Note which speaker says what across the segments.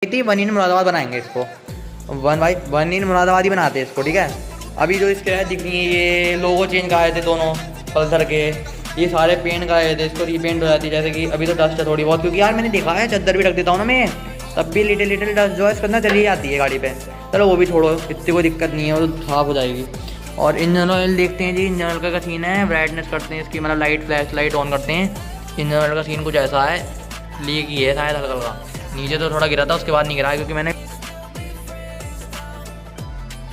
Speaker 1: थी, one in Moradabad बनाएंगे इसको, वन इन मुरादाबाद ही बनाते हैं इसको, ठीक है। अभी जो इसके है दिख रही है, ये लोगो चेंज कराए थे दोनों पल्सर के, ये सारे पेंट कराए थे, इसको रीपेंट हो जाती है। जैसे कि अभी तो डस्ट है थोड़ी बहुत, क्योंकि यार मैंने देखा है चद्दर भी रख देता हूँ ना मैं, तब भी लिटिल लिटिल डस्ट जो है इसके अंदर चली जाती है गाड़ी पे। चलो वो भी छोड़ो, इतनी कोई दिक्कत नहीं है, वो तो साफ हो जाएगी। और इंजन ऑयल देखते हैं जी, इंजन ऑयल का सीन है, ब्राइटनेस करते हैं इसकी, मतलब लाइट फ्लैश लाइट ऑन करते हैं। इंजन ऑयल का सीन कुछ ऐसा है, लीक ही है शायद हल्का हल्का, नीचे तो थोड़ा गिरा था, उसके बाद नहीं गिरा क्योंकि मैंने।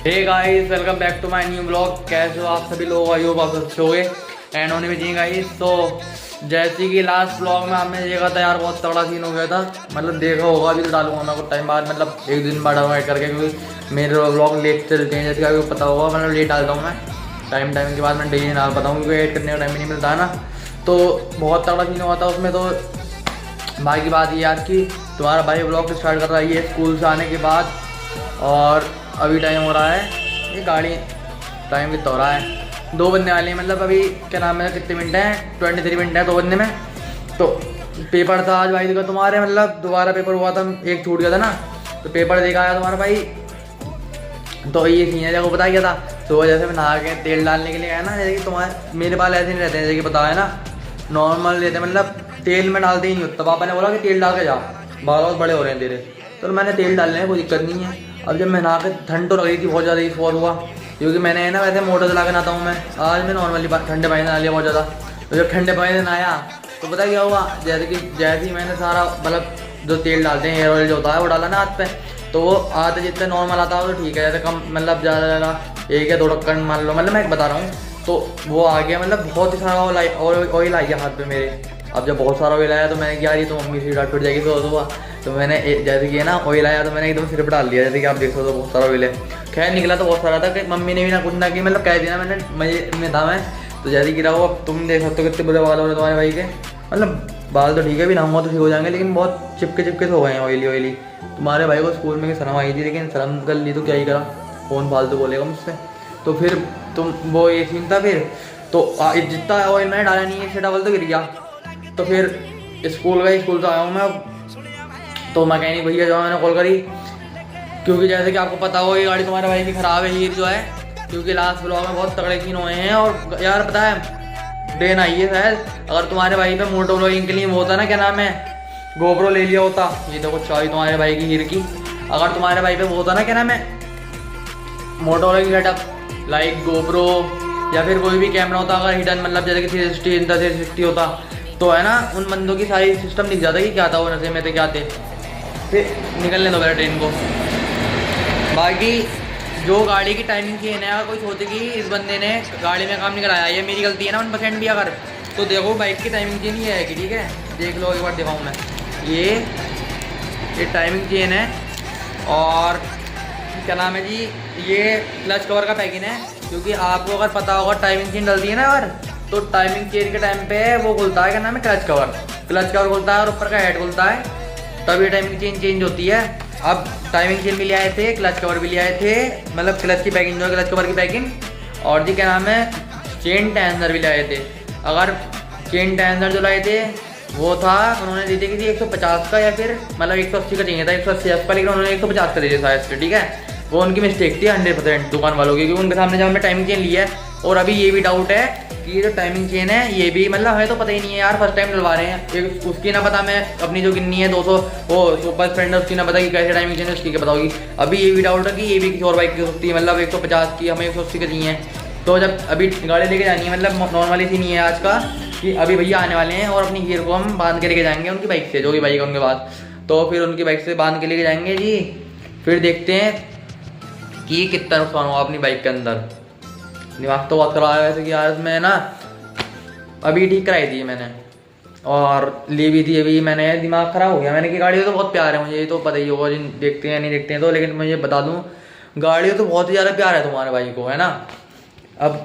Speaker 1: Hey guys, welcome back to my new blog. कैसे हो आप सभी लोग? आई होप आप अच्छे हो गए एंड होने में जी गाइस। तो जैसे कि लास्ट ब्लॉग में आपने देखा था यार, बहुत तगड़ा सीन हो गया था, मतलब देखा होगा, अभी तो डालूंगा मैं कुछ टाइम बाद, मतलब एक दिन बाद वेट करके, क्योंकि मेरे ब्लॉग लेट चलते हैं जैसे कि आपको पता होगा, मतलब लेट डालता हूँ मैं टाइम के बाद, मैं डेली डाल पाता हूँ क्योंकि एड करने का टाइम नहीं मिलता है ना। तो बहुत तगड़ा सीन हुआ था उसमें। तो बाकी बात ये आज की, तुम्हारा भाई ब्लॉग स्टार्ट कर रहा है ये स्कूल से आने के बाद, और अभी टाइम हो रहा है, ये गाड़ी टाइम कितना हो रहा है, 2 बजने वाले हैं, मतलब अभी क्या नाम है, कितने मिनट हैं, 23 मिनट है 2 बजने में। तो पेपर था आज भाई का तुम्हारे, मतलब दोबारा पेपर हुआ था, एक छूट गया था ना, तो पेपर देखा आया तुम्हारा भाई। तो ये सीन है, देखो बताया क्या था, तो जैसे मैं नहा के तेल डालने के लिए गया ना, जैसे कि तुम्हारे मेरे बाल ऐसे नहीं रहते हैं, जैसे कि पता है ना, नॉर्मल रहते हैं, मतलब तेल में डालते ही नहीं होता। पापा ने बोला कि तेल डाल के जा, बाल बहुत बड़े हो रहे हैं तेरे, तो मैंने तेल डालने में कोई दिक्कत नहीं है। अब जब मैं नहा के, ठंड तो लग रही थी बहुत ज़्यादा, इस हुआ क्योंकि मैंने है ना वैसे मोटर चला के नहाता हूँ मैं, आज मैं नॉर्मली ठंडे पानी नहा लिया बहुत ज़्यादा। तो जब ठंडे पानी से नहाया तो पता क्या हुआ, जैसे ही मैंने सारा मतलब जो तेल डालते हैं, हेयर ऑयल जो होता है वो डाला ना हाथ पे, तो वो आते जितने नॉर्मल आता हो तो ठीक है, जैसे कम मतलब ज़्यादा एक या 2 ढक्कन मान लो, मतलब मैं बता रहा हूँ, तो वो आ गया, मतलब बहुत ही सारा ऑयल आ गया हाथ पे मेरे। अब जब बहुत सारा ऑयल आया तो मैंने क्या, ये तो मम्मी से डांट पड़ जाएगी तो हुआ, तो मैंने जैसे कि ना ऑयल आया तो मैंने एकदम सिर पर डाल दिया, जैसे कि आप देख सकते हो बहुत सारा ऑयल है। खैर निकला तो बहुत सारा था कि मम्मी ने भी ना कुछ ना कि, मतलब कह दिया, मैंने मजे में था मैं, तो जैसे गिरा हुआ, तुम देख सकते हो कितने बुरे बाल हो रहे तुम्हारे भाई के, मतलब बाल तो ठीक है, भी नहाऊंगा तो ठीक हो जाएंगे, लेकिन बहुत चिपके चिपके से हो गए हैं, ऑयली। तुम्हारे भाई को स्कूल में शर्म आई थी, लेकिन शर्म कर ली तो क्या ही करा, कौन फालतू बोलेगा मुझसे। तो फिर तुम वो ये सीन था, फिर तो जितना ऑयल मैंने डाला नहीं है इससे डबल तो गिर गया। तो फिर स्कूल से आया हूँ मैं, तो मैकेनिक भैया जो है मैंने कॉल करी, क्योंकि जैसे कि आपको पता हो ये गाड़ी तुम्हारे भाई की ख़राब है ये जो है, क्योंकि लास्ट ब्लॉग में बहुत तगड़े सीन हुए हैं। और यार पता है देन आई है शायद, अगर तुम्हारे भाई पे मोटो ब्लॉगिंग के लिए वो होता ना, क्या नाम है, गोप्रो ले लिया होता, ये देखो चाबी तुम्हारे भाई की हीर की, अगर तुम्हारे भाई पे वो होता ना, क्या नाम है, मोटो ब्लॉगिंग सेटअप लाइक गोप्रो या फिर कोई भी कैमरा होता, अगर हिडन, मतलब जैसे कि 360 होता, तो है ना उन बंदों की सारी सिस्टम दिख जाता कि क्या था वो, नशे में थे क्या थे। फिर निकलने दो मेरा ट्रेन को। बाकी जो गाड़ी की टाइमिंग चेन है, अगर कोई सोचे कि इस बंदे ने गाड़ी में काम नहीं कराया, ये मेरी गलती है ना 1% भी अगर, तो देखो बाइक की टाइमिंग चेन ही है कि, ठीक है, देख लो एक बार दिखाऊँ मैं, ये टाइमिंग चेन है, और क्या नाम है जी, ये क्लच कवर का पैकिंग है, क्योंकि आपको अगर पता होगा टाइमिंग चेन डलती है ना अगर, तो टाइमिंग चेन के टाइम पे वो खुलता है, क्या नाम है, क्लच कवर खुलता है और ऊपर का हेड खुलता है, तब ये टाइमिंग चेन चेंज होती है। अब टाइमिंग चेन भी ले आए थे, क्लच कवर भी ले आए थे, मतलब क्लच की पैकिंग जो है, क्लच कवर की पैकिंग, और जी क्या नाम है, चेन टेंसर भी लाए थे। अगर चेन टेंसर जो लाए थे वो था, उन्होंने दी थी कि 150 का, या फिर मतलब 180 का चाहिए था, 180 का, लेकिन उन्होंने 150 का दे दिया शायद से, ठीक है, वो उनकी मिस्टेक थी 100% दुकान वालों की, क्योंकि उनके सामने जब हमने टाइमिंग चेन लिया है। और अभी ये भी डाउट है कि ये जो टाइमिंग चेन है ये भी, मतलब हमें तो पता ही नहीं है यार, फर्स्ट टाइम डलवा रहे हैं, एक उसकी ना पता, मैं अपनी जो गिननी है 200 वो सुपर स्प्लेंडर, उसकी ना पता कि कैसे टाइमिंग चेन है उसकी क्या पता होगी। अभी ये भी डाउट है कि ये भी किसी और बाइक की हो सकती है, मतलब 150 की, हमें 180 की चाहिए। तो जब अभी गाड़ी लेके जानी है, मतलब नॉर्मली सी नहीं है आज का, कि अभी भैया आने वाले हैं और अपनी गियर को हम बांध के लेके जाएंगे उनकी बाइक से, जो भी बाइक है उनके पास, तो फिर उनकी बाइक से बांध के लेके जाएंगे जी। फिर देखते हैं कि कितना नुकसान हुआ अपनी बाइक के अंदर। दिमाग तो बहुत खराब है वैसे कि यार, मैं ना अभी ठीक कराई थी मैंने, और ली भी थी अभी मैंने, दिमाग खराब हो गया मैंने कि गाड़ी तो बहुत प्यार है मुझे, ये तो पता ही होगा जिन देखते हैं नहीं देखते हैं तो, लेकिन मुझे बता दूं गाड़ी तो बहुत ही ज़्यादा प्यार है तुम्हारे भाई को, है ना। अब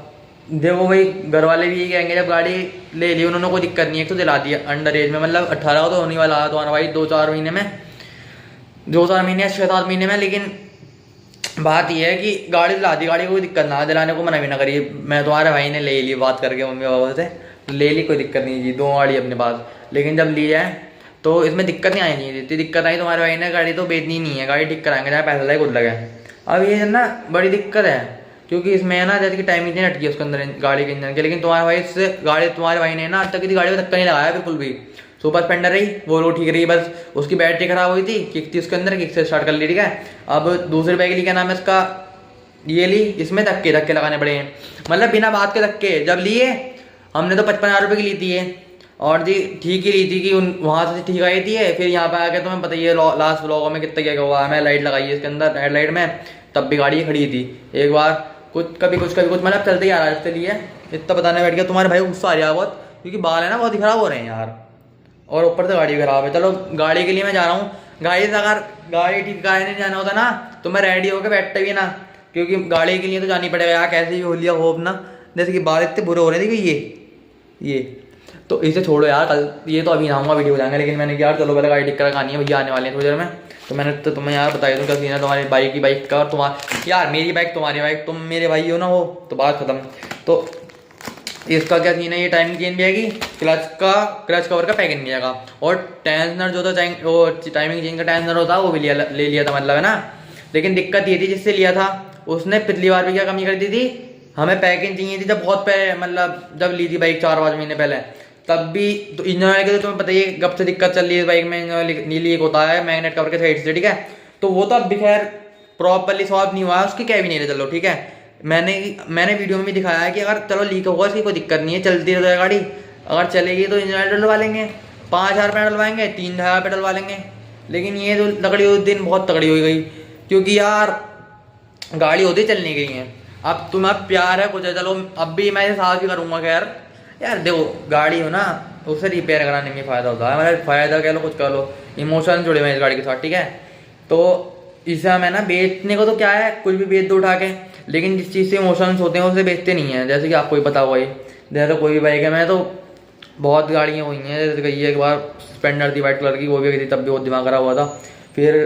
Speaker 1: देखो भाई, घर वाले भी यही कहेंगे, जब गाड़ी ले ली उन्होंने कोई दिक्कत नहीं है, तो दिला दिया अंडर एज में, मतलब 18 तो होने वाला है तुम्हारा भाई 2-4 महीने में, 2-4 महीने 6-7 महीने में। लेकिन बात यह है कि गाड़ी दिला दी, गाड़ी को कोई दिक्कत ना, दिलाने को मना भी ना करिए, मैं तुम्हारे भाई ने ले ली बात करके मम्मी पापा से, ले ली, कोई दिक्कत नहीं जी, 2 गाड़ी अपने पास। लेकिन जब ली जाए तो इसमें दिक्कत नहीं आई नहीं, इतनी दिक्कत आई तुम्हारे भाई ने गाड़ी तो बेचनी नहीं है, गाड़ी ठीक कराएंगे चाहे पैसा लगे खुद लगे। अब ये ना बड़ी दिक्कत है, क्योंकि इसमें है ना जैसे कि टाइमिंग नहीं अटकी है उसके अंदर गाड़ी के इंजन के, लेकिन तुम्हारे भाई इससे गाड़ी तुम्हारे भाई ने ना आज तक किसी गाड़ी में धक्का नहीं लगाया बिल्कुल भी। सुपर स्प्लेंडर रही वो ठीक रही, बस उसकी बैटरी खराब हुई थी, किक थी उसके अंदर, किक से स्टार्ट कर ली, ठीक है। अब दूसरी बाइक ली, क्या नाम है इसका, ये ली, इसमें धक्के धक्के लगाने पड़े हैं, मतलब बिना बात के धक्के। जब लिए हमने तो 55,000 रुपये की ली थी ये, और जी ठीक ही ली थी कि वहाँ से ठीक आई थी। फिर यहाँ पे आके तुम्हें पता ही है लास्ट व्लॉग में कितना क्या हुआ, मैं लाइट लगाई है इसके अंदर हेडलाइट में, तब भी गाड़ी खड़ी थी। एक बार कुछ कभी कुछ मतलब चलते ही आ रहा है, इसलिए इतना बताने बैठ गया। तुम्हारे भाई गुस्सा आ रहा है बहुत, क्योंकि बाल है ना बहुत ही खराब हो रहे हैं यार, और ऊपर से गाड़ी खराब है। चलो गाड़ी के लिए मैं जा रहा हूँ, गाड़ी से अगर गाड़ी ठीक कराने जाना होता ना तो मैं रेडी होकर बैठता भी ना, क्योंकि गाड़ी के लिए तो जानी पड़ेगा यार, कैसे ही हो लिया होप ना। जैसे कि बाल इतने बुरे हो रहे थे कि ये तो इसे छोड़ो यार, कल ये तो अभी ना आऊँगा वीडियो बनाएंगे, लेकिन मैंने यार चलो पहले गाड़ी ठीक करानी है, भैया आने वाले हैं थोड़ी देर में। तो मैंने तो तुम्हें यार बताई दूँ क्या सीन है तुम्हारी बाइक की बाइक का, और तुम्हारा यार मेरी बाइक तुम्हारी बाइक, तुम मेरे भाई हो ना हो तो बात खत्म। तो इसका क्या सीन है, ये टाइमिंग चेंज भी आएगी, क्लच कवर का पैकिंग भी आएगा, और टेंशनर जो था वो टाइमिंग चेंज का टेंशनर होता वो भी ले लिया था, मतलब है ना। लेकिन दिक्कत ये थी जिससे लिया था उसने पिछली बार भी क्या कमी कर दी थी, हमें पैकिंग चाहिए थी जब बहुत पहले, मतलब जब ली थी बाइक 4-5 महीने पहले, तब भी तो इंजन ऑयल के तो तुम्हें पता ही है कब से दिक्कत चल रही है बाइक में, इंजन ऑयल नीली लीक होता है मैग्नेट कवर के साइड से, ठीक है। तो वो तो अब भी खैर प्रॉपरली सॉल्व नहीं हुआ है, उसकी कैबिन नहीं है, चलो ठीक है। मैंने वीडियो में भी दिखाया है कि अगर चलो लीक होगा इसकी कोई दिक्कत नहीं है, चलती रह गाड़ी, अगर चलेगी तो इंजन ऑयल डलवा लेंगे, 5,000 रुपये डलवाएंगे, 3,000 रुपये डलवा लेंगे। लेकिन ये जो लकड़ी उस दिन बहुत तगड़ी हो गई, क्योंकि यार गाड़ी होती चलने गई है। अब तुम्हें प्यार है कुछ है, चलो अब भी मैं साथ ही करूँगा खैर यार, देखो गाड़ी हो ना उसे रिपेयर कराने में फ़ायदा होता है, मतलब फ़ायदा कह लो कुछ कह लो, इमोशन जुड़े हुए हैं इस गाड़ी के साथ, ठीक है। तो इसे हमें ना बेचने को तो क्या है कुछ भी बेच दो उठा के, लेकिन जिस चीज़ से इमोशंस होते हैं उसे बेचते नहीं है, जैसे कि आपको ही पता हुआ ही, जैसे कोई भी बाइक है, मैं तो बहुत गाड़ियाँ हुई हैं, जैसे कही एक बार स्प्लेंडर थी वाइट कलर की, वो भी गई थी, तब भी बहुत दिमाग खराब हुआ था। फिर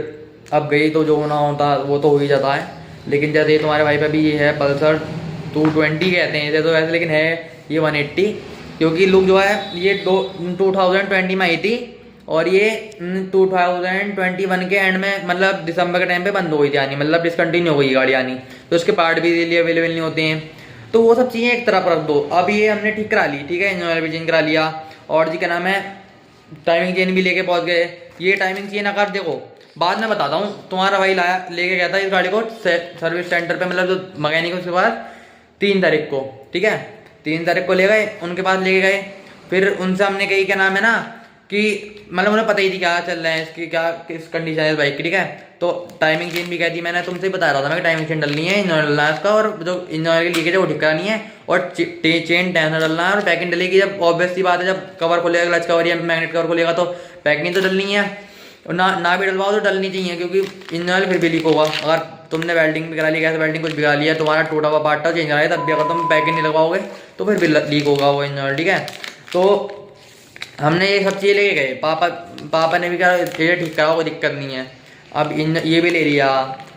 Speaker 1: अब गई तो जो होना होता वो तो हो ही जाता है। लेकिन जैसे ये तुम्हारे भाई पे भी ये है पल्सर 220 कहते हैं इसे तो वैसे, लेकिन है ये 180, क्योंकि लुक जो है ये 2020 में आई थी, और ये 2021 के एंड में, मतलब दिसंबर के टाइम पे बंद हो गई थी आनी, मतलब डिसकंटिन्यू हो गई गाड़ी आनी, तो उसके पार्ट भी लिए अवेलेबल नहीं होते हैं। तो वो सब चीज़ें एक तरफ रख दो। अब ये हमने ठीक करा ली, ठीक है, इंजन ऑयल भी चेंज करा लिया, और जी क्या नाम है टाइमिंग चेन भी लेके पहुंच गए। ये टाइमिंग चेन अगर देखो बाद में बताता हूँ, तुम्हारा भाई लाया लेके गया था इस गाड़ी को सर्विस सेंटर पे, मतलब जो मैकेनिक उसके पास 3 तारीख को, ठीक है, 3 तारीख को ले गए उनके पास लेके गए। फिर उनसे हमने कही क्या नाम है ना कि मतलब उन्हें पता ही थी क्या चल रहा है इसकी, क्या किस कंडीशन है इस बाइक की, ठीक है। तो टाइमिंग चेन भी कह दी, मैंने तुमसे ही बता रहा था मैं कि टाइमिंग चेन डलनी है, इंजन ऑयल डलना है इसका, और जो इंजन ऑयल की लीकेज है वो ठीक करानी है, और चेन टेंसर डलना है, और पैकिंग डलेगी जब, ऑब्वियस सी बात है जब कवर खोलेगा, क्लच कवर या मैग्नेट कवर खोलेगा तो पैकिंग तो डलनी है, और ना भी डलवाओ तो डलनी चाहिए, क्योंकि इंजन ऑयल फिर भी लीक होगा। अगर तुमने वेल्डिंग भी करा ली, गैस वेल्डिंग कुछ भी करा लिया, तुम्हारा टूटा हुआ पार्ट चेंज करा है, तब भी अगर तुम पैकिंग नहीं लगवाओगे तो फिर भी लीक होगा वो इंजन ऑयल, ठीक है। तो हमने ये सब चीज़ें लेके गए, पापा ने भी कहा ये ठीक कराओ कोई दिक्कत नहीं है। अब ये भी ले लिया,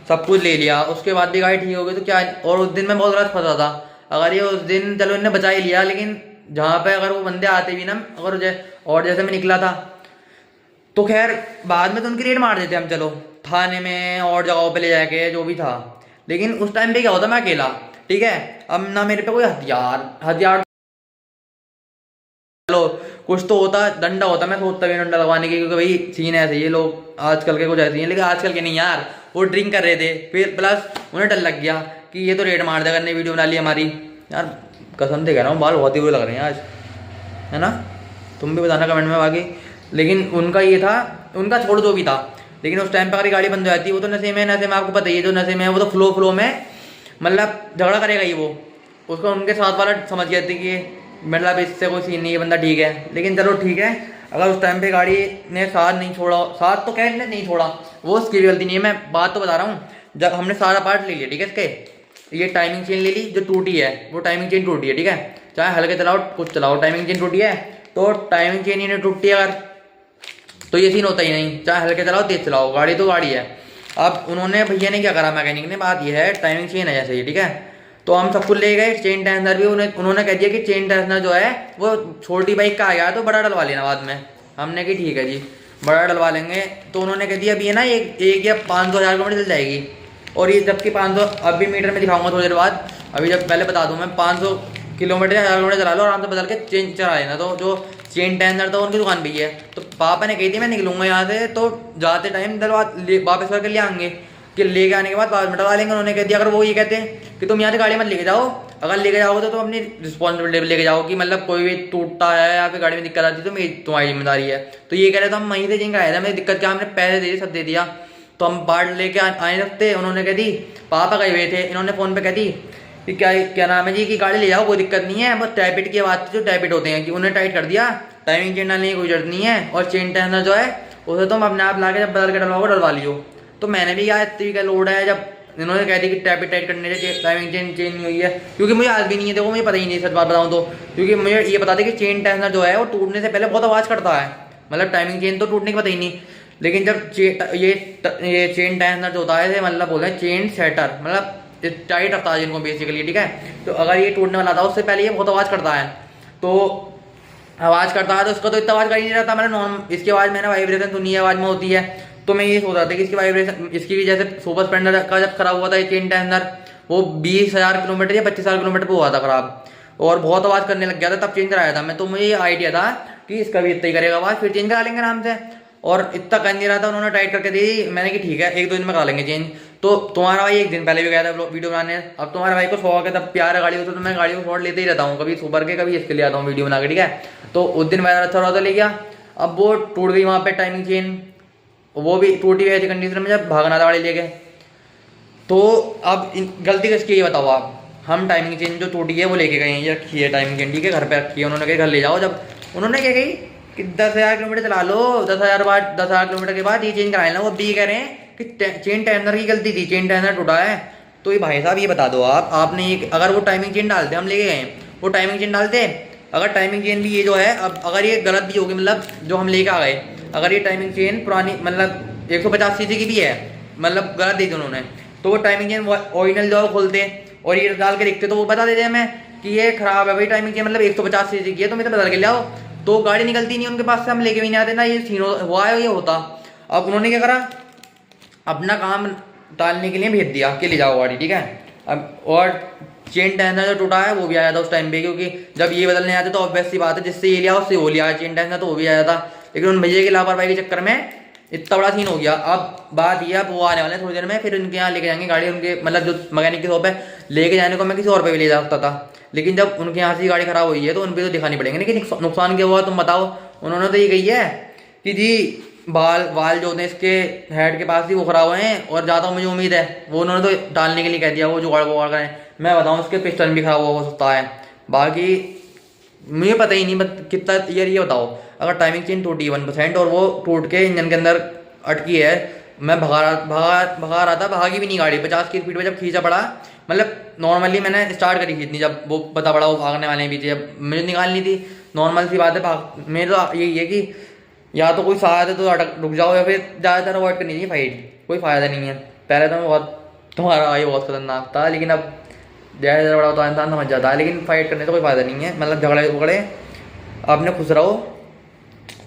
Speaker 1: सब कुछ ले लिया, उसके बाद भी गाड़ी ठीक हो गई तो क्या। और उस दिन मैं बहुत गलत फंसा था, अगर ये उस दिन चलो इन्हें बचा ही लिया, लेकिन जहाँ पे अगर वो बंदे आते भी ना, अगर और जैसे मैं निकला था तो खैर बाद में तो उनकी रेड मार देते हम, चलो थाने में और जगहों पे ले जाके जो भी था। लेकिन उस टाइम पे क्या होता, मैं अकेला, ठीक है, अब ना मेरे पे कोई हथियार चलो कुछ तो होता, डंडा होता, मैं सोचता भी डंडा लगवाने की, क्योंकि भाई सीन ऐसे ये लोग आजकल के कुछ ऐसे हैं, लेकिन आजकल के नहीं यार, वो ड्रिंक कर रहे थे, फिर प्लस उन्हें डर लग गया कि ये तो रेड मार देगा, ने वीडियो बना ली हमारी। यार कसम से कह रहा हूँ बाल बहुत ही बुरे लग रहे हैं आज, है ना, तुम भी बताना कमेंट में बाकी। लेकिन उनका ये था, उनका छोड़ दो भी था, लेकिन उस टाइम पर अगर गाड़ी बंद हो जाती, वो तो नशे में आपको पता ही है, जो नशे में है वो तो फ्लो में मतलब झगड़ा करेगा ही, वो उसको उनके साथ वाला समझ गया था कि मतलब इससे कोई सीन नहीं है, बंदा ठीक है। लेकिन चलो ठीक है, अगर उस टाइम पे गाड़ी ने साथ नहीं छोड़ा, साथ तो कह नहीं छोड़ा, वो उसकी गलती नहीं है, मैं बात तो बता रहा हूँ। जब हमने सारा पार्ट ले लिया, ठीक है, इसके ये टाइमिंग चेन ले ली जो टूटी है, वो टाइमिंग चेन टूटी है, ठीक है, चाहे हल्के चलाओ कुछ चलाओ, टाइमिंग चेन टूटी है तो टाइमिंग चेन ही नहीं टूटती है अगर, तो ये सीन होता ही नहीं, चाहे हल्के चलाओ तेज चलाओ, गाड़ी तो गाड़ी है। अब उन्होंने भैया ने क्या करा, मैकेनिक ने, बात ये है टाइमिंग चेन है जैसे ही, ठीक है, तो हम सब कुछ ले गए, चेन टेंसर भी उन्होंने कह दिया कि चेन टेंसर जो है वो छोटी बाइक का आ गया तो बड़ा डलवा लेना बाद में। हमने कि ठीक है जी, बड़ा डलवा लेंगे। तो उन्होंने कह दिया अभी है ना एक या 500-1000 किलोमीटर चल जाएगी। और ये जबकि 500 अभी मीटर में दिखाऊंगा थोड़ी देर बाद। अभी जब पहले बता दूँ मैं 500 किलोमीटर या 1000 किलोमीटर चला लो आराम से, बदल के चेन चला लेना। तो जो चेन टेंडर था उनकी दुकान भी है। तो पापा ने कही थी मैं निकलूंगा यहाँ से, तो जाते टाइम डलवा वापस करके ले आएंगे, कि लेके आने के बाद में डलवा लेंगे। उन्होंने कह दिया अगर वो ये कहते हैं कि तुम यहाँ से गाड़ी मत लेके जाओ, अगर लेके जाओगे तो तुम अपनी रिस्पॉन्सिबिलिटी लेके जाओ, कि मतलब कोई भी टूटता है या फिर गाड़ी में दिक्कत आती है तो मेरी तुम्हारी जिम्मेदारी है। तो ये कह रहे थे हम वहीं से जिनका आया था, मेरी दिक्कत क्या, हमने पैसे दे दिए, सब दे दिया, तो हम पार्ट लेके आए सकते। उन्होंने कह दी पापा गए हुए थे, इन्होंने फ़ोन पे कह दी कि क्या नाम है जी की गाड़ी ले जाओ, कोई दिक्कत नहीं है, बस टैपिट की बात थी, जो टैपिट होते हैं कि उन्हें टाइट कर दिया, टाइमिंग चेन डालने की कोई जरूरत नहीं है, और चेन टेंडर जो है उसे तुम अपने आप ला के जब बदल के डलवा लियो। तो मैंने भी कहा इतनी का लोड है, जब इन्होंने कह दी कि टैपिट टाइट करने से टाइमिंग चेन चेंज नहीं हुई है, क्योंकि मुझे आज भी नहीं है, देखो मुझे पता ही नहीं, सच बात बताऊँ तो, क्योंकि मुझे ये बता दें कि चेन टेंडर जो है वो टूटने से पहले बहुत आवाज़ करता है, मतलब टाइमिंग चेन तो टूटने की पता ही नहीं, लेकिन जब ये चेन टेंडर जो होता है मतलब बोलते हैं चेन सेटर, मतलब टाइट रखता है जिनको बेसिकली, ठीक है। तो अगर ये टूटने वाला था उससे पहले ये बहुत आवाज़ करता है, तो आवाज़ करता है तो उसका तो इतना आवाज़ कर ही नहीं रहता, मतलब नॉर्मल इसकी आवाज़ मैंने वाइब्रेशन सुनी है, आवाज़ में होती है। तो मैं ये सोच रहा था कि इसकी वाइब्रेशन, इसकी भी जैसे सुपर स्प्लेंडर का जब खराब हुआ था ये चेन टेंडर, वो 20,000 किलोमीटर या 25,000 किलोमीटर पर हुआ था खराब, और बहुत आवाज़ करने लग गया था, तब चेंज कराया था मैं। तो मुझे ये आइडिया था कि इसका भी इतना ही करेगा आवाज़, फिर चेंज करा लेंगे आराम से, और इतना कर नहीं रहा था, उन्होंने टाइट करके दी। मैंने कि ठीक है 1-2 दिन में करा लेंगे चेंज। तो तुम्हारा भाई एक दिन पहले भी गया था वीडियो बनाने, अब तुम्हारे भाई को शौक है, तब प्यार है गाड़ी को, तो मैं गाड़ी को शॉट लेते ही रहता हूँ, कभी सुपर के कभी इसके लिए आता हूँ वीडियो बना के, ठीक है। तो उस दिन मेरा अच्छा रहा था, ले गया, अब वो टूट गई वहाँ पे टाइमिंग चेन, वो भी टूटी हुई थी कंडीशन में, जब भागना था गाड़ी लेके। तो अब गलती किसकी ये बताओ आप, हम टाइमिंग चेन जो टूटी है वो लेके गए हैं, ये रखी है टाइमिंग चेन, ठीक है, घर पे रखी है, उन्होंने कहा घर ले जाओ। जब उन्होंने क्या कही कि 10,000 किलोमीटर चला लो, 10,000 किलोमीटर के बाद ये चेंज कराए ना, वो भी कह रहे हैं कि चेन टेंडर की गलती थी, चेन टेंडर टूटा है। तो ये भाई साहब ये बता दो आप, आपने ये अगर वो टाइमिंग चेन डालते, हम लेके गए वो टाइमिंग चेन डालते, अगर टाइमिंग चेन भी ये जो है, अब अगर ये गलत भी होगी, मतलब जो हम लेके आ गए, अगर ये टाइमिंग चेन पुरानी मतलब 150 सीसी की भी है, मतलब गलत दी थी उन्होंने, तो वो टाइमिंग चेन ओरिजिनल जो है खोलते और ये डाल के देखते, तो वो बता देते हमें कि ये खराब है भाई टाइमिंग चेन, मतलब 150 सीसी की है, तो मैं तो बदल के ले आओ। तो गाड़ी निकलती नहीं उनके पास से, हम लेके भी नहीं आते ना, ये सीन हुआ है ये होता। अब उन्होंने क्या करा, अपना काम टालने के लिए भेज दिया कि ले जाओ गाड़ी, ठीक है। अब और चेन टेंडर जो टूटा है वो भी आया था उस टाइम पे, क्योंकि जब ये बदलने आते तो ऑब्वियस सी बात है, जिससे ये लिया उससे वो लिया, चेन टेंडर तो वो भी आया था, लेकिन उन भैया की लापरवाही के चक्कर में इतना बड़ा सीन हो गया। अब बात ये, अब वो आने वाले हैं थोड़ी देर में, फिर उनके यहाँ लेके जाएंगे गाड़ी, उनके मतलब जो मैकेनिक की शॉप है, लेके जाने को मैं किसी और पे भी ले जा सकता था, लेकिन जब उनके यहाँ से गाड़ी खराब हुई है तो उन पर तो दिखानी पड़ेंगे, लेकिन नुकसान क्या हुआ तुम बताओ। उन्होंने तो ये कही है कि जी बाल जो होते हैं इसके हेड के पास ही वो खराब हुए हैं, और ज़्यादा मुझे उम्मीद है वो उन्होंने तो डालने के लिए कह दिया, वो जुगाड़ वुगाड़ करें। मैं बताऊँ उसके पिस्टन भी खराब हो सकता है, बाकी मुझे पता ही नहीं कितना ईयर, ये बताओ अगर टाइमिंग चेन टूटी 1% और वो टूट के इंजन के अंदर अटकी है, मैं भगा रहा था, भागी भी नहीं गाड़ी 50 की स्पीड पे, जब खींचा पड़ा, मतलब नॉर्मली मैंने स्टार्ट करी खींचनी, जब वो पता पड़ा वो भागने वाले हैं पीछे, जब मुझे निकालनी थी, नॉर्मल सी बात है, भाग मेरे तो यही है कि या तो कोई साथ है तो अटक रुक जाओ, या फिर ज़्यादातर अवॉइड करनी चाहिए फाइट, कोई फ़ायदा नहीं है। पहले तो मैं बहुत तुम्हारा भाई बहुत खतरनाक था, लेकिन अब ज़्यादा बड़ा होता इंसान समझ जाता है, लेकिन फाइट करने से कोई फ़ायदा नहीं है, मतलब झगड़े उगड़े आपने खुश रहो।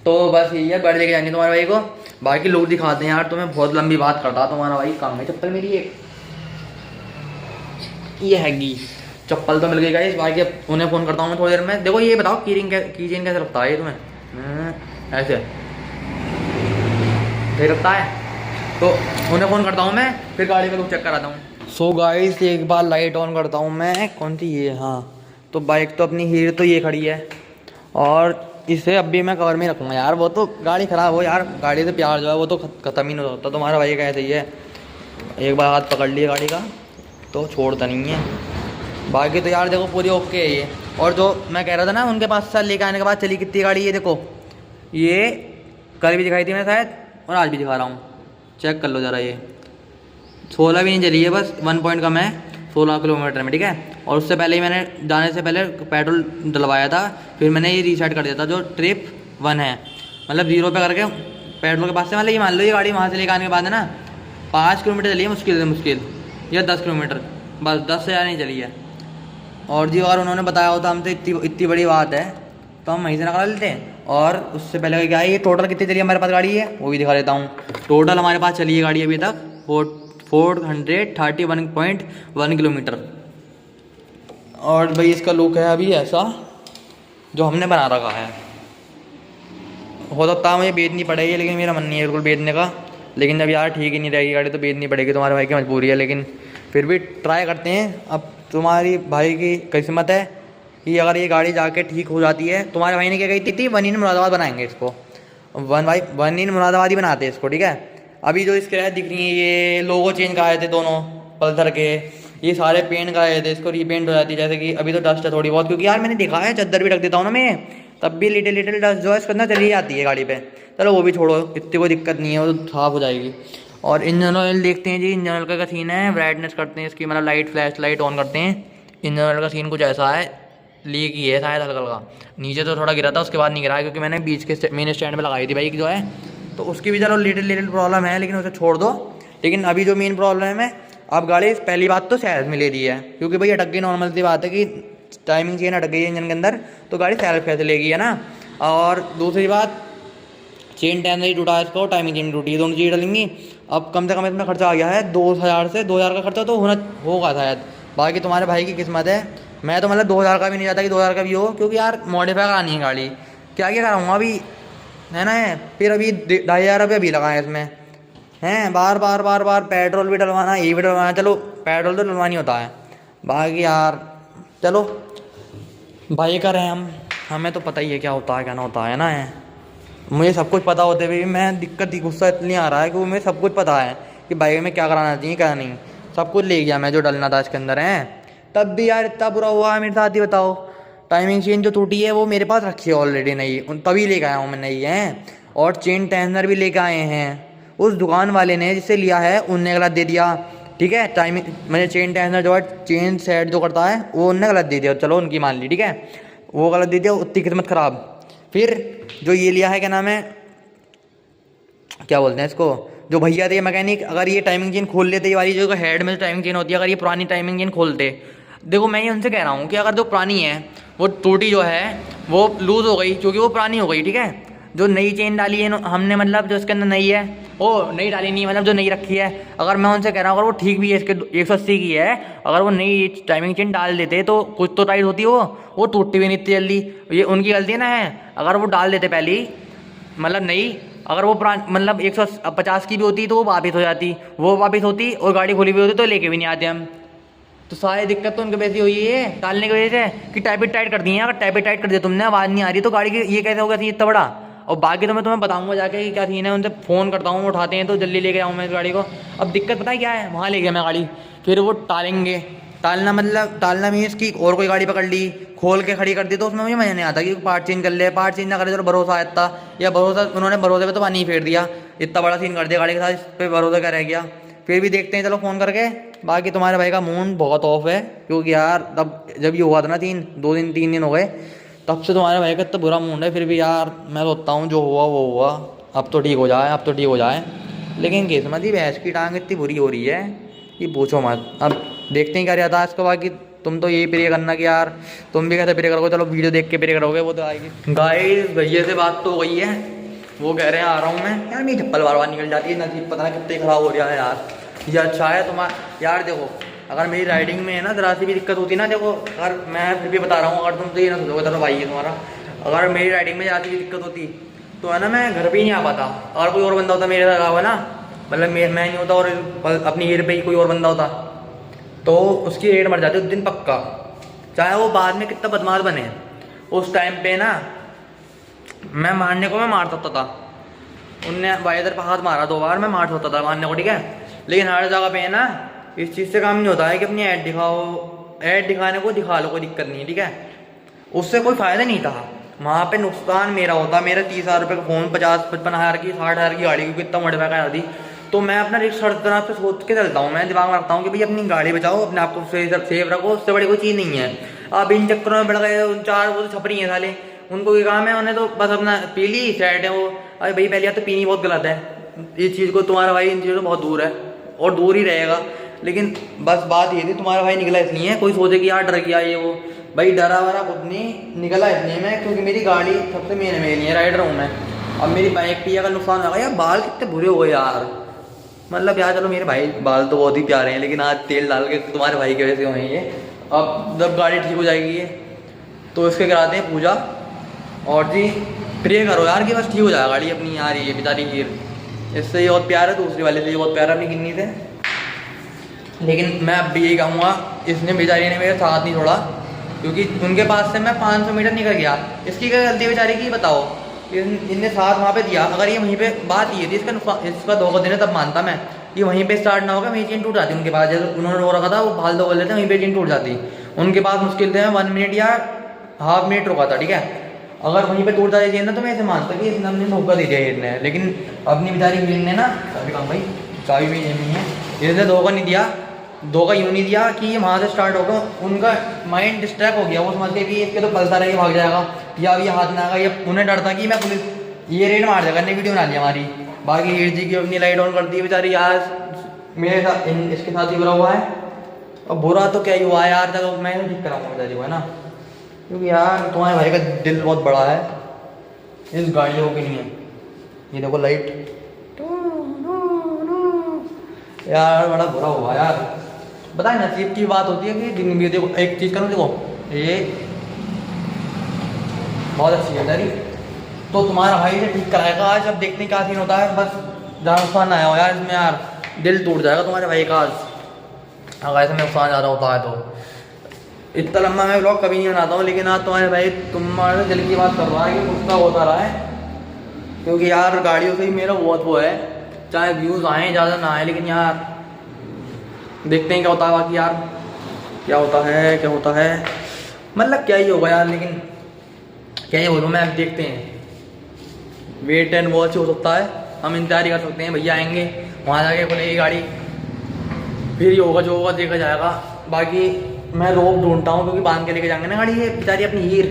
Speaker 1: तो बस यही है, गाड़ी लेके जानी तुम्हारे भाई को, बाकी लोग दिखाते हैं यार, तुम्हें बहुत लंबी बात करता तुम्हारा भाई, काम है चप्पल मेरी एक ये हैगी, चप्पल तो मिल गई गाइस, बाकी अब उन्हें फ़ोन करता हूँ मैं थोड़ी देर में। देखो ये बताओ की चेन कैसे रखता है ये तुम्हें, ऐसे सही रखता है, तो उन्हें फ़ोन करता हूँ मैं, फिर गाड़ी का लुक चेक कराता हूँ। सो गाइस एक बार लाइट ऑन करता हूँ मैं, कौन सी ये, हाँ तो बाइक तो अपनी हीरो तो ये खड़ी है, और इसे अब भी मैं कवर में रखूँगा यार, वो तो गाड़ी ख़राब हो यार, गाड़ी से प्यार जो है वो तो ख़त्म ही नहीं होता। तुम्हारा भाई का ऐसे ही है, एक बार हाथ पकड़ लिया गाड़ी का तो छोड़ता नहीं है। बाकी तो यार देखो पूरी ओके है ये। और जो मैं कह रहा था ना उनके पास से लेकर आने के बाद चली कितनी गाड़ी, ये देखो ये कल भी दिखाई थी मैं शायद, और आज भी दिखा रहा हूँ, चेक कर लो ज़रा, ये 16 भी नहीं चली है, बस 1 पॉइंट कम है 16 किलोमीटर में, ठीक है। और उससे पहले ही मैंने जाने से पहले पेट्रोल डलवाया था, फिर मैंने ये रीसेट कर दिया था, जो ट्रिप 1 है, मतलब 0 पे करके पेट्रोल के पास से, मतलब ये मान लो ये गाड़ी वहाँ से लेकर आने के बाद है ना 5 किलोमीटर चली है मुश्किल से मुश्किल, या 10 किलोमीटर, बस 10 से ज़्यादा नहीं चली है। और जी अगर उन्होंने बताया होता हमसे इतनी बड़ी बात है तो हम वहीं से निकाल लेते हैं। और उससे पहले क्या है, ये टोटल कितनी चली हमारे पास गाड़ी है वो भी दिखा देता हूँ। टोटल हमारे पास चली है गाड़ी अभी तक 431.1 किलोमीटर। और भाई इसका लुक है अभी ऐसा जो हमने बना रखा है। हो सकता है मुझे बेचनी पड़ेगी, लेकिन मेरा मन नहीं है बिल्कुल बेचने का। लेकिन जब यार ठीक ही नहीं रहेगी गाड़ी तो बेचनी पड़ेगी, तुम्हारे भाई की मजबूरी है। लेकिन फिर भी ट्राई करते हैं। अब तुम्हारी भाई की किस्मत है कि अगर ये गाड़ी जाके ठीक हो जाती है। तुम्हारे भाई ने क्या कही थी, 1 इन मुरादाबाद बनाएंगे इसको, 1 इन मुरादाबाद ही बनाते हैं इसको, ठीक है। अभी जो स्क्रैच दिख रही है, ये लोगो चेंज कराए थे दोनों पल्सर के, ये सारे पेंट कराए थे, इसको रीपेंट हो जाती है। जैसे कि अभी तो डस्ट है थोड़ी बहुत, क्योंकि यार मैंने देखा है चद्दर भी रख देता हूँ ना मैं, तब भी लिटिल लिटिल डस्ट जो है इसके अंदर चली जाती है गाड़ी पे। चलो वो भी छोड़ो, इतनी कोई दिक्कत नहीं है, वो तो साफ हो जाएगी। और इंजन ऑयल देखते हैं जी। इंजन ऑयल का सीन है, ब्राइटनेस करते हैं इसकी, मतलब लाइट फ्लैश लाइट ऑन करते हैं। इंजन ऑयल का सीन कुछ ऐसा है, लीक ही है शायद हल्का हल्का। नीचे तो थोड़ा गिरा था, उसके बाद नहीं गिरा है, क्योंकि मैंने बीच के मेन स्टैंड में लगाई थी बाइक जो है, तो उसकी भी चलो लिटिल लिटिल प्रॉब्लम है, लेकिन उसे छोड़ दो। लेकिन अभी जो मेन प्रॉब्लम है, अब गाड़ी पहली बात तो सेल्फ में ले रही है, क्योंकि भाई अटक गई, नॉर्मल सी बात है कि टाइमिंग चेन अटक गई है इंजन के अंदर, तो गाड़ी सेल्फ कैसे लेगी, है ना। और दूसरी बात, चेन टेंसर ही टूटा है इसको, टाइमिंग चेन टूटी है, दोनों चीज़ें डलेंगी। अब कम से कम इसमें खर्चा आ गया है 2000 से 2000 का खर्चा तो होगा शायद। बाकी तुम्हारे भाई की किस्मत है। मैं तो मतलब 2000 का भी नहीं चाहता कि 2000 का भी हो, क्योंकि यार मॉडिफाई करानी है गाड़ी, क्या क्या कराऊँगा अभी, है ना। फिर अभी 2500 रुपये भी लगाए इसमें, हैं बार बार बार बार पेट्रोल भी डलवाना, ये भी डलवाना। चलो पेट्रोल तो डलवानी होता है, बाकी यार चलो भाई कर रहे हैं हमें तो पता ही है क्या होता है क्या ना होता है ना। है मुझे सब कुछ पता होते हुए भी मैं दिक्कत गुस्सा इसलिए आ रहा है कि मुझे सब कुछ पता है कि बाइक में क्या कराना चाहिए क्या नहीं, सब कुछ ले गया मैं जो डलना था इसके अंदर है। तब भी यार इतना बुरा हुआ है मेरे साथ ही, बताओ। टाइमिंग चेन जो टूटी है वो मेरे पास रखी है ऑलरेडी नई, तभी लेके आया हूँ मैं नई है। और चेन टेंसर भी लेके आए हैं, उस दुकान वाले ने जिससे लिया है उनने गलत दे दिया, ठीक है। टाइमिंग मैंने चेन टेंसर जो है चेन सेट जो करता है वो उनने गलत दे दिया, चलो उनकी मान ली, ठीक है। वो गलत दे दिया, उतनी किस्मत ख़राब। फिर जो ये लिया है क्या नाम है, क्या बोलते हैं इसको, जो भैया थे मैकेनिक, अगर ये टाइमिंग चेन खोल लेते, ये वाली जो हेड में जो टाइमिंग चेन होती है, अगर ये पुरानी टाइमिंग चेन खोलते, देखो मैं ये उनसे कह रहा हूँ कि अगर जो पुरानी है वो टूटी जो है वो लूज़ हो गई, क्योंकि वो पुरानी हो गई, ठीक है। जो नई चेन डाली है हमने, मतलब जो इसके अंदर नई है वो नई डाली नहीं, मतलब जो नई रखी है, अगर मैं उनसे कह रहा हूँ अगर वो ठीक भी है, इसके 180 की है, अगर वो नई टाइमिंग चेन डाल देते तो कुछ तो टाइट होती वो टूटती भी नहीं इतनी जल्दी। ये उनकी गलती ना है, अगर वो डाल देते पहले ही, मतलब नई, अगर वो पुरानी मतलब 150 की भी होती तो वो वापिस हो जाती, वो वापिस होती और गाड़ी खुली हुई होती तो लेके भी नहीं आते हम। तो सारी दिक्कत तो उनके वैसे हुई है डालने की वजह से कि टैबिट टाइट कर दी है। अगर टैबिट टाइट कर दिया तुमने, आवाज़ नहीं आ रही, तो गाड़ी की ये कैसे हो गया थी इतना बड़ा। और बाकी तो मैं तुम्हें बताऊंगा जाके कि क्या सीन है, उनसे फ़ोन करता हूँ, उठाते हैं तो जल्दी लेके आऊँ मैं इस गाड़ी को। अब दिक्कत पता है क्या है, वहाँ ले गया मैं गाड़ी, फिर वो टालेंगे, टालना मतलब टालना मीन्स की और कोई गाड़ी पकड़ ली खोल के खड़ी कर दी, तो उसमें मुझे मज़ा नहीं आता कि पार्ट चेंज कर ले, पार्ट चेंज ना करे तो भरोसा आता, या भरोसा उन्होंने भरोसे पे तो पानी फेर दिया, इतना बड़ा सीन कर दिया गाड़ी के साथ, इस पर भरोसा क्या रह गया। फिर भी देखते हैं चलो फ़ोन करके। बाकी तुम्हारे भाई का मूड बहुत ऑफ है, क्योंकि यार तब जब ये हुआ था ना 3 दिन हो गए, तब से तुम्हारे भाई का इतना बुरा मूड है। फिर भी यार मैं सोचता हूँ जो हुआ वो हुआ, अब तो ठीक हो जाए, अब तो ठीक हो जाए। लेकिन किस्मत ही भैंस की टांग इतनी बुरी हो रही है कि पूछो मत। अब देखते हैं क्या रहता है इसको। बाकी तुम तो यही प्रे करना कि यार तुम भी कैसे प्रे करोगे, चलो वीडियो देख के प्रे करोगे, वो तो आएगी। गाइस भैया से बात तो हो गई है, वो कह रहे हैं आ रहा हूँ मैं। यार मेरी चप्पल बार बार निकल जाती है, नसीब पता नहीं कितनी ख़राब हो रहा है यार। ये अच्छा है तुम्हारा यार, देखो अगर मेरी राइडिंग में है ना ज़रा सी भी दिक्कत होती ना, देखो अगर मैं फिर भी बता रहा हूँ, अगर तुम तो ये ना सोचोगे चलो भाई है तुम्हारा, अगर मेरी राइडिंग में ज़रा सी भी दिक्कत होती तो है ना मैं घर पे ही नहीं आ पाता। अगर कोई और बंदा होता मेरे लगा हुआ ना, मतलब मैं नहीं होता और अपनी हेर पे ही कोई और बंदा होता तो उसकी रेट मर जाती उस दिन पक्का, चाहे वो बाद में कितना बदमाश बने। उस टाइम पे ना मैं मारने को मैं मार सकता था, उनने वाइजर पर हाथ मारा 2 बार, मैं मार सकता था मारने को, ठीक है। लेकिन हर जगह पे है ना इस चीज़ से काम नहीं होता है कि अपनी ऐड दिखाओ, ऐड दिखाने को दिखा लो, कोई दिक्कत नहीं है, ठीक है। उससे कोई फ़ायदा नहीं था, वहाँ पे नुकसान मेरा होता। मेरा 30,000 रुपये का फ़ोन 50-55 हज़ार की 60 हज़ार की गाड़ी क्योंकि इतना मॉडिफाई करा दी, तो मैं अपना रिस्क हर तरह से सोच के चलता हूँ। मैं दिमाग में रखता हूँ कि भाई अपनी गाड़ी बचाओ, अपने आप को सेफ रखो, उससे बड़ी कोई चीज़ नहीं है। अब इन चक्करों में बढ़ गए 4 वो तो छपरी हैं साले, उनको ये काम है, उन्हें तो बस अपना पी ली सेट है वो। अरे भाई पहले तो पीनी बहुत गलत है, इस चीज़ को तुम्हारा भाई इन चीज़ों से बहुत दूर है और दूर ही रहेगा। लेकिन बस बात ये थी तुम्हारा भाई निकला इसलिए, कोई सोचे कि यार डर गया ये वो, भाई डरा वरा खुद नहीं निकला इतने में, क्योंकि मेरी गाड़ी सबसे मेन मेरी है, राइडर हूँ मैं। अब मेरी बाइक की अगर नुकसान होगा यार, बाल कितने बुरे हो गए यार। मतलब यार चलो मेरे भाई बाल तो बहुत ही प्यारे हैं, लेकिन आज तेल डाल के तुम्हारे भाई की वजह से हुए हैं ये। अब जब गाड़ी ठीक हो जाएगी ये तो इसके कराते हैं पूजा। और जी प्रे करो यार कि बस ठीक हो जाएगा गाड़ी अपनी यार, ये बेचारी हीर इससे ये बहुत प्यार है, दूसरी वाले से ये बहुत प्यार है अपनी गिन्नी से। लेकिन मैं अब भी यही कहूँगा, इसने बेचारी ने मेरे साथ नहीं छोड़ा, क्योंकि उनके पास से मैं 500 मीटर निकल गया। इसकी क्या गलती है बेचारी की बताओ, इनने साथ वहाँ पे दिया। अगर ये वहीं पे बात ये थी इसका धोखा देने तब मानता मैं, ये वहीं पे स्टार्ट ना होगा वहीं चेन टूट जाती उनके पास। जैसे उन्होंने रो रखा था वो भाल दो बोल लेते वहीं पे चेन टूट जाती उनके पास। मुश्किल से 1 मिनट या हाफ मिनट रुका था, ठीक है। अगर वहीं पे टूट जाती चेन ना तो मैं ऐसे मानता कि इसने हमने धोखा दे दिया इसने। लेकिन अपनी बेचारी हीर ने ना भाई चाबी भी नहीं है, इसने धोखा नहीं दिया। धोखा यूँ नहीं दिया कि ये वहाँ से स्टार्ट होगा, उनका माइंड डिस्ट्रैक्ट हो गया। वो समझ के कि इसके तो पलता रहे भाग जाएगा या ये हाथ में आएगा, ये उन्हें डर था कि मैं पुलिस ये रेड मार जाएगा। ने वीडियो बना ली हमारी। बाकी हीर जी की अपनी लाइट ऑन कर दी बेचारी यार, मेरे साथ इसके साथ ही बुरा हुआ है। और बुरा तो क्या ही हुआ है यार, जब मैं ठीक कराऊंगा बेचारी को है ना, क्योंकि यार तुम्हारे भाई का दिल बहुत बड़ा है, इस गाड़ियों की नहीं है। ये देखो लाइट यार, बड़ा बुरा हुआ यार। बताए नसीब की बात होती है कि देखो एक चीज़ करूँ, देखो ये बहुत अच्छी है बेचारी, तो तुम्हारा भाई से ठीक कराएगा आज। अब देखते हैं क्या सीन होता है। बस ज़्यादा नुकसान आया हो यार इसमें यार, दिल टूट जाएगा तुम्हारे भाई का आज अगर ऐसे में नुकसान ज़्यादा होता है तो। इतना लंबा मैं ब्लॉग कभी नहीं बनाता हूँ, लेकिन आज तुम्हारे भाई तुम्हारे दिल की बात कर रहा है कि गुस्सा होता रहा है, क्योंकि यार गाड़ियों से ही मेरा बहुत वो है। चाहे व्यूज़ आए ज़्यादा ना आए, लेकिन यार देखते हैं क्या होता है। बाकी यार क्या होता है मतलब क्या ही होगा यार, लेकिन क्या ही बोलूँ मैं, अब देखते हैं। वेट एंड वॉच हो सकता है, हम इंतजार कर सकते हैं। भैया आएंगे वहाँ जाके खुलेगी गाड़ी, फिर ही होगा जो होगा देखा जाएगा। बाकी मैं रोप ढूंढता हूँ, क्योंकि बांध के लेके जाएंगे ना गाड़ी ये बेचारी अपनी हीर,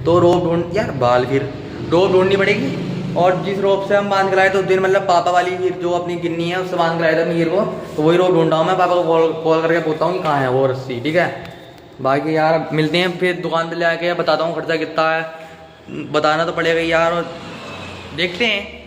Speaker 1: तो रोप ढूंढ यार बाल फिर रोप ढूंढनी पड़ेगी। और जिस रोप से हम बांध के लाए तो उस दिन मतलब पापा वाली हीर जो अपनी गिन्नी है उससे बांध के लाए थे अपनी हीर को, तो वही रोप ढूंढता हूँ मैं। पापा को कॉल करके पूछता हूँ कि कहाँ है वो रस्सी, ठीक है। बाकी यार मिलते हैं फिर दुकान पर ले आके, बताता हूँ खर्चा कितना है, बताना तो पड़ेगा यार, और देखते हैं।